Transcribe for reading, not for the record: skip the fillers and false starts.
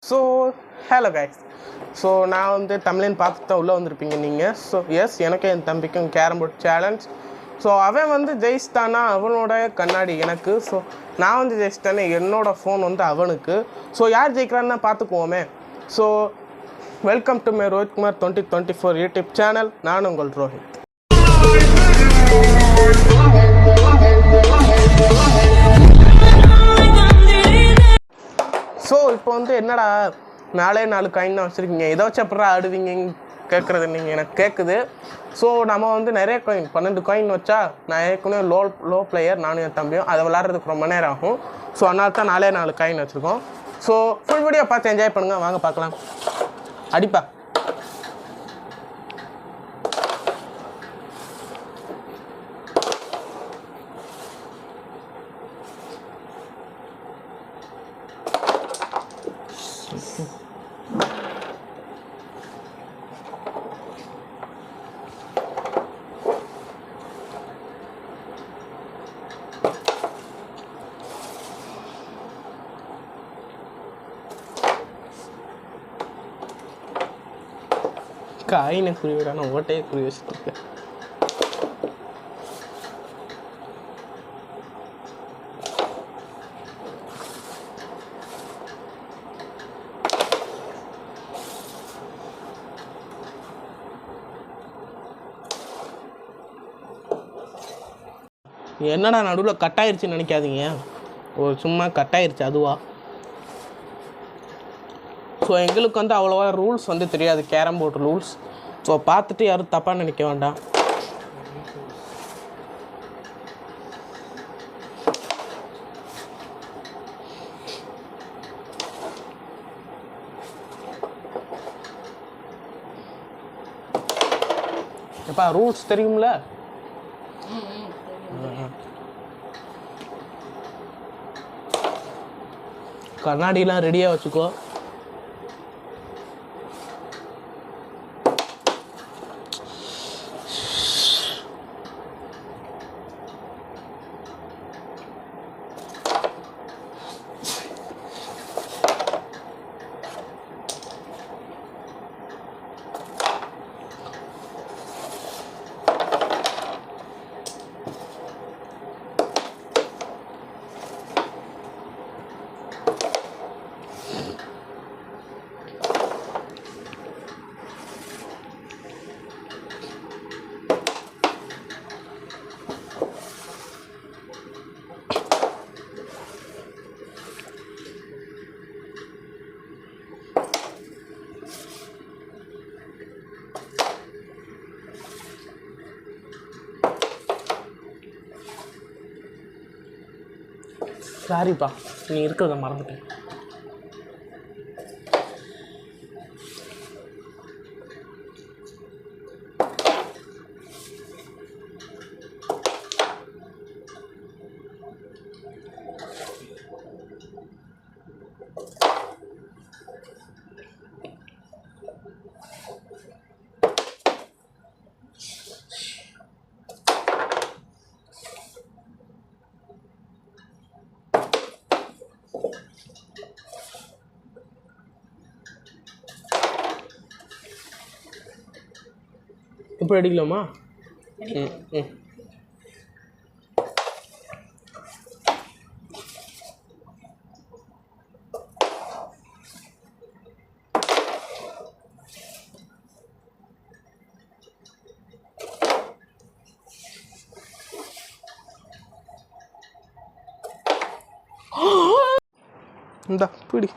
So hello guys. So நான் வந்து தமிழன் பார்த்துட்டு தான் உள்ளே வந்திருப்பீங்க நீங்கள். ஸோ எஸ், எனக்கும் என் தம்பிக்கும் கேரம் போர்ட் சேலஞ்ச். ஸோ அவன் வந்து ஜெயிச்சிட்டானா அவனோட கண்ணாடி எனக்கு. ஸோ நான் வந்து ஜெயிச்சிட்டானே என்னோடய ஃபோன் வந்து அவனுக்கு. ஸோ யார் ஜெயிக்கிறான்னு பார்த்துக்குவோமே. So welcome to my Rohit Kumar 2024 YouTube channel. நான் உங்கள் ரோஹித். ஸோ இப்போ வந்து என்னடா 4 காயின் தான் வச்சுருக்கீங்க, இதை வச்சு அப்புறம் ஆடுவீங்க கேட்குறது நீங்கள் எனக்கு கேட்குது. ஸோ நம்ம வந்து நிறைய காயின் 12 காயின் வச்சா, நான் ஏற்கனவே லோ பிளேயர், நானும் என் தம்பியும் அதை விளாட்றதுக்கு ரொம்ப நேரம் ஆகும். ஸோ அதனால தான் 4 காயின் வச்சுருக்கோம். ஸோ ஃபுல் வீடியோ பார்த்து என்ஜாய் பண்ணுங்கள். வாங்க பார்க்கலாம். அடிப்பா. காயினை குறி விட நான் ஓட்டையை குறி வச்சுருக்கேன். என்னடா நடுவில் கட்டாயிருச்சுன்னு நினைக்காதீங்க, ஒரு சும்மா கட்டாயிருச்சு அதுவா. ஸோ எங்களுக்கு வந்து அவ்வளோவா ரூல்ஸ் வந்து தெரியாது, கேரம் போர்டு ரூல்ஸ். ஸோ பார்த்துட்டு யாரும் தப்பாக நினைக்க வேண்டாம். எப்பா ரூல்ஸ் தெரியும்ல. கண்ணாடிலாம் ரெடியாக வச்சுக்கோ. சாரிப்பா, நீ இருக்கிறத மறந்துட்டேன். இப்போ அடிக்கலாமா? இந்தா பிடி.